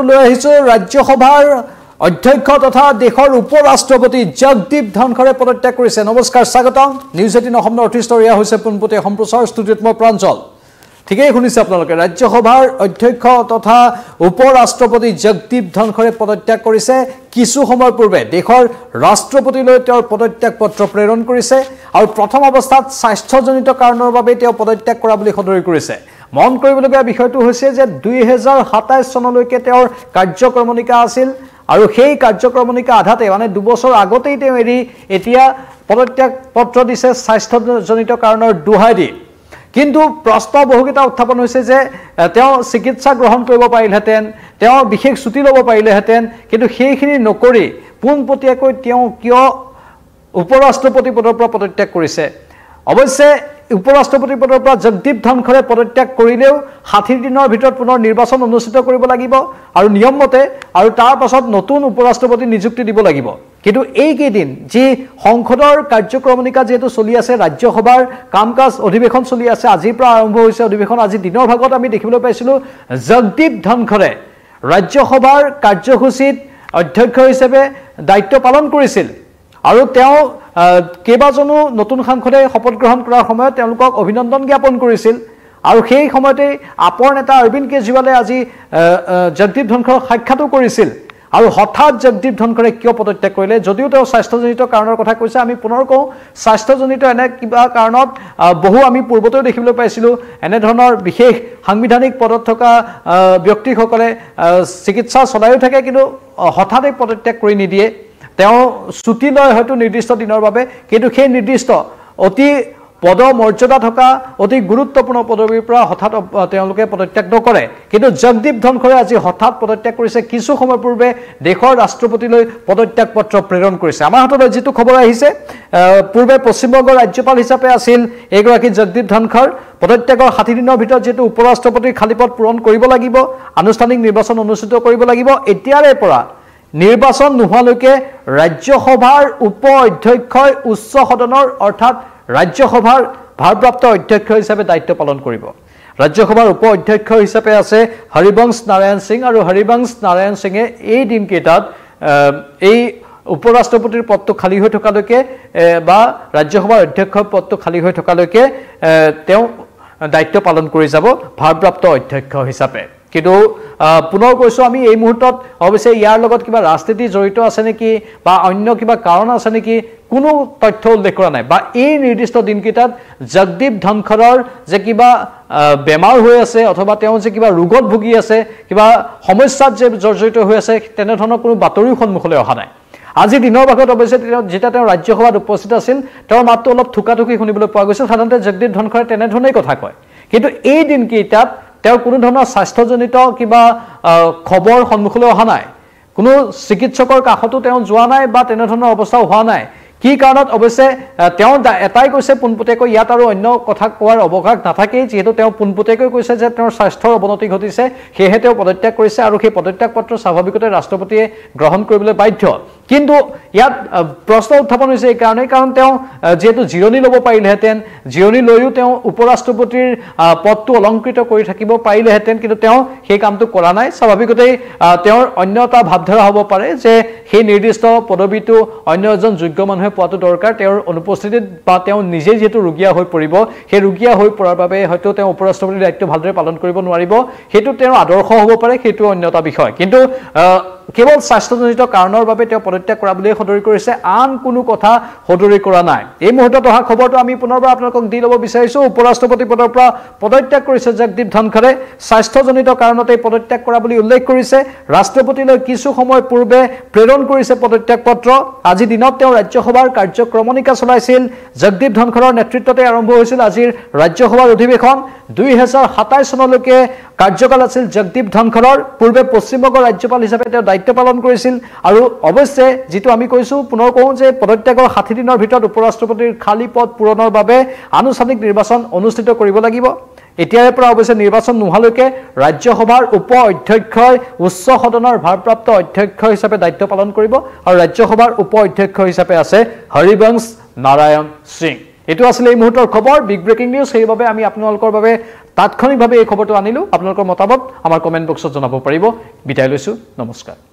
লৈ আহিছো ৰাজ্যসভাৰ অধ্যক্ষ তথা দেশৰ উপৰাষ্ট্ৰপতি জগদীপ ধনখৰে পদত্যাগ কৰিছে। নমস্কাৰ, স্বাগতম। নিউজ 18 অসম নৰ্থ ইষ্টৰ এয়া হৈছে পোনপটীয়া সম্প্ৰচাৰ। ষ্টুডিঅ'ত মই প্ৰাঞ্জল। ঠিকই শুনিছে আপোনালোকে, ৰাজ্যসভাৰ অধ্যক্ষ তথা উপৰাষ্ট্ৰপতি জগদীপ ধনখৰে পদত্যাগ কৰিছে। কিছু সময় পূৰ্বে দেশৰ ৰাষ্ট্ৰপতিলৈ তেওঁৰ পদত্যাগ পত্ৰ প্ৰেৰণ কৰিছে আৰু প্ৰথম অৱস্থাত স্বাস্থ্যজনিত কাৰণৰ বাবে তেওঁ পদত্যাগ কৰা বুলি সদৰি কৰিছে। মন কৰিবলগীয়া বিষয়টো হৈছে যে 2027 চনলৈকে তেওঁৰ কাৰ্যক্ৰমণিকা আছিল আৰু সেই কাৰ্যক্ৰমণিকা আধাতে মানে 2 বছৰ আগতেই তেওঁ এৰি এতিয়া পদত্যাগ পত্ৰ দিছে স্বাস্থ্যজনিত কাৰণৰ দোহাই দি। কিন্তু প্ৰশ্ন বহুকেইটা উত্থাপন হৈছে যে তেওঁ চিকিৎসা গ্ৰহণ কৰিব পাৰিলহেঁতেন, তেওঁ বিশেষ ছুটি ল'ব পাৰিলেহেঁতেন, কিন্তু সেইখিনি নকৰি পোনপটীয়াকৈ তেওঁ কিয় উপৰাষ্ট্ৰপতি পদৰ পৰা পদত্যাগ কৰিছে। অৱশ্যে উপৰাষ্ট্ৰপতি পদৰ পৰা জগদীপ ধনখৰে পদত্যাগ কৰিলেও 60 দিনৰ ভিতৰত পুনৰ নিৰ্বাচন অনুষ্ঠিত কৰিব লাগিব আৰু নিয়মমতে, আৰু তাৰ পাছত নতুন উপৰাষ্ট্ৰপতি নিযুক্তি দিব লাগিব। কিন্তু এইকেইদিন যি সংসদৰ কাৰ্যক্ৰমণিকা যিহেতু চলি আছে, ৰাজ্যসভাৰ কাম কাজ অধিৱেশন চলি আছে, আজিৰ পৰা আৰম্ভ হৈছে অধিৱেশন। আজি দিনৰ ভাগত আমি দেখিবলৈ পাইছিলোঁ জগদীপ ধনখৰে ৰাজ্যসভাৰ কাৰ্যসূচীত অধ্যক্ষ হিচাপে দায়িত্ব পালন কৰিছিল আৰু তেওঁ কেইবাজনো নতুন সাংসদে শপত গ্ৰহণ কৰাৰ সময়ত তেওঁলোকক অভিনন্দন জ্ঞাপন কৰিছিল আৰু সেই সময়তে আপৰ নেতা অৰবিন্দ কেজৰিৱালে আজি জগদীপ ধনখৰক সাক্ষাতো কৰিছিল। আৰু হঠাৎ জগদীপ ধনখৰে কিয় পদত্যাগ কৰিলে? যদিও তেওঁ স্বাস্থ্যজনিত কাৰণৰ কথা কৈছে, আমি পুনৰ কওঁ স্বাস্থ্যজনিত এনে কিবা কাৰণত বহু আমি পূৰ্বতেও দেখিবলৈ পাইছিলোঁ এনেধৰণৰ বিশেষ সাংবিধানিক পদত থকা ব্যক্তিসকলে চিকিৎসা চলাইও থাকে, কিন্তু হঠাতে পদত্যাগ কৰি নিদিয়ে। তেওঁ ছুটি লয় হয়তো নিৰ্দিষ্ট দিনৰ বাবে, কিন্তু সেই নিৰ্দিষ্ট অতি পদ মৰ্যাদা থকা অতি গুৰুত্বপূৰ্ণ পদবীৰ পৰা হঠাৎ তেওঁলোকে পদত্যাগ নকৰে। কিন্তু জগদীপ ধনখৰে আজি হঠাৎ পদত্যাগ কৰিছে। কিছু সময় পূৰ্বে দেশৰ ৰাষ্ট্ৰপতিলৈ পদত্যাগ পত্ৰ প্ৰেৰণ কৰিছে। আমাৰ হাতলৈ যিটো খবৰ আহিছে, পূৰ্বে পশ্চিমবংগৰ ৰাজ্যপাল হিচাপে আছিল এইগৰাকী জগদীপ ধনখৰ। পদত্যাগৰ 60 দিনৰ ভিতৰত যিহেতু উপৰাষ্ট্ৰপতিৰ খালী পদ পূৰণ কৰিব লাগিব, আনুষ্ঠানিক নিৰ্বাচন অনুষ্ঠিত কৰিব লাগিব, এতিয়াৰে পৰা নিৰ্বাচন নোহোৱালৈকে ৰাজ্যসভাৰ উপ অধ্যক্ষই উচ্চ সদনৰ অৰ্থাৎ ৰাজ্যসভাৰ ভাৰপ্ৰাপ্ত অধ্যক্ষ হিচাপে দায়িত্ব পালন কৰিব। ৰাজ্যসভাৰ উপ অধ্যক্ষ হিচাপে আছে হৰিবংশ নাৰায়ণ সিং আৰু হৰিবংশ নাৰায়ণ সিঙে এই দিনকেইটাত এই উপৰাষ্ট্ৰপতিৰ পদটো খালী হৈ থকালৈকে বা ৰাজ্যসভাৰ অধ্যক্ষৰ পদটো খালী হৈ থকালৈকে তেওঁ দায়িত্ব পালন কৰি যাব ভাৰপ্ৰাপ্ত অধ্যক্ষ হিচাপে। কিন্তু পুনৰ কৈছোঁ, আমি এই মুহূৰ্তত অৱশ্যে ইয়াৰ লগত কিবা ৰাজনীতি জড়িত আছে নেকি বা অন্য কিবা কাৰণ আছে নেকি কোনো তথ্য উল্লেখ কৰা নাই, বা এই নিৰ্দিষ্ট দিনকেইটাত জগদীপ ধনখৰৰ যে কিবা বেমাৰ হৈ আছে অথবা তেওঁ যে কিবা ৰোগত ভুগি আছে, কিবা সমস্যাত যে জৰ্জৰিত হৈ আছে, তেনেধৰণৰ কোনো বাতৰিও সন্মুখলৈ অহা নাই। আজি দিনৰ ভাগত অৱশ্যে যেতিয়া তেওঁ ৰাজ্যসভাত উপস্থিত আছিল, তেওঁৰ মাতটো অলপ থুকাথুকি শুনিবলৈ পোৱা গৈছিল। সাধাৰণতে জগদীপ ধনখৰে তেনেধৰণেই কথা কয়, কিন্তু এই দিনকেইটাত তেওঁৰ কোনো ধৰণৰ স্বাস্থ্যজনিত কিবা খবৰ সন্মুখলৈ অহা নাই। কোনো চিকিৎসকৰ কাষতো তেওঁ যোৱা নাই বা তেনেধৰণৰ অৱস্থাও হোৱা নাই। কি কাৰণত? অৱশ্যে তেওঁ এটাই কৈছে পোনপটীয়াকৈ, ইয়াত আৰু অন্য কথা কোৱাৰ অৱকাশ নাথাকেই, যিহেতু তেওঁ পোনপটীয়াকৈ কৈছে যে তেওঁৰ স্বাস্থ্যৰ অৱনতি ঘটিছে, সেয়েহে তেওঁ পদত্যাগ কৰিছে আৰু সেই পদত্যাগ পত্ৰ স্বাভাৱিকতে ৰাষ্ট্ৰপতিয়ে গ্ৰহণ কৰিবলৈ বাধ্য। কিন্তু ইয়াত প্ৰশ্ন উত্থাপন হৈছে এইকাৰণেই, কাৰণ তেওঁ যিহেতু জিৰণি ল'ব পাৰিলেহেঁতেন, জিৰণি লৈও তেওঁ উপৰাষ্ট্ৰপতিৰ পদটো অলংকৃত কৰি থাকিব পাৰিলেহেঁতেন, কিন্তু তেওঁ সেই কামটো কৰা নাই। স্বাভাৱিকতেই তেওঁৰ অন্য এটা ভাৱধাৰা হ'ব পাৰে যে সেই নিৰ্দিষ্ট পদবীটো অন্য এজন যোগ্য মানুহে পোৱাটো দৰকাৰ। তেওঁৰ অনুপস্থিতিত বা তেওঁ নিজেই যিহেতু ৰোগীয়া হৈ পৰিব, সেই ৰোগীয়া হৈ পৰাৰ বাবে হয়তো তেওঁ উপৰাষ্ট্ৰপতিৰ দায়িত্ব ভালদৰে পালন কৰিব নোৱাৰিব। সেইটো তেওঁৰ আদৰ্শ হ'ব পাৰে, সেইটো অন্য এটা বিষয়। কিন্তু কেৱল স্বাস্থ্যজনিত কাৰণৰ বাবে তেওঁ পদত্যাগ কৰা বুলিয়ে সদৰি কৰিছে, আন কোনো কথা সদৰি কৰা নাই। এই মুহূৰ্তত অহা খবৰটো আমি পুনৰবাৰ আপোনালোকক দি ল'ব বিচাৰিছোঁ। উপৰাষ্ট্ৰপতি পদৰ পৰা পদত্যাগ কৰিছে জগদীপ ধনখৰে, স্বাস্থ্যজনিত কাৰণতে পদত্যাগ কৰা বুলি উল্লেখ কৰিছে। ৰাষ্ট্ৰপতিলৈ কিছু সময় পূৰ্বে প্ৰেৰণ কৰিছে পদত্যাগ পত্ৰ। আজি দিনত তেওঁ ৰাজ্যসভাৰ কাৰ্যক্ৰমণিকা চলাইছিল। জগদীপ ধনখৰৰ নেতৃত্বতে আৰম্ভ হৈছিল আজিৰ ৰাজ্যসভাৰ অধিৱেশন। 2027 চনলৈকে কাৰ্যকাল আছিল জগদীপ ধনখৰৰ। পূৰ্বে পশ্চিমবংগৰ ৰাজ্যপাল হিচাপে তেওঁ দায়িত্ব পালন কৰিছিল আৰু অৱশ্যে যিটো আমি কৈছোঁ, পুনৰ কওঁ যে পদত্যাগৰ 60 দিনৰ ভিতৰত উপৰাষ্ট্ৰপতিৰ খালী পদ পূৰণৰ বাবে আনুষ্ঠানিক নিৰ্বাচন অনুষ্ঠিত কৰিব লাগিব। এতিয়াৰে পৰা অৱশ্যে নিৰ্বাচন নোহোৱালৈকে ৰাজ্যসভাৰ উপ অধ্যক্ষই উচ্চ সদনৰ ভাৰপ্ৰাপ্ত অধ্যক্ষ হিচাপে দায়িত্ব পালন কৰিব আৰু ৰাজ্যসভাৰ উপ অধ্যক্ষ হিচাপে আছে হৰিবংশ নাৰায়ণ সিং। এইটো আছিলে এই মুহূৰ্তৰ খবৰ বিগ ব্ৰেকিং নিউজ সেইবাবে আমি আপোনালোকৰ বাবে তাৎক্ষণিকভাৱে এই খবৰটো আনিলোঁ আপোনালোকৰ মতামত আমাৰ কমেণ্ট বক্সত জনাব পাৰিব বিদায় লৈছোঁ নমস্কাৰ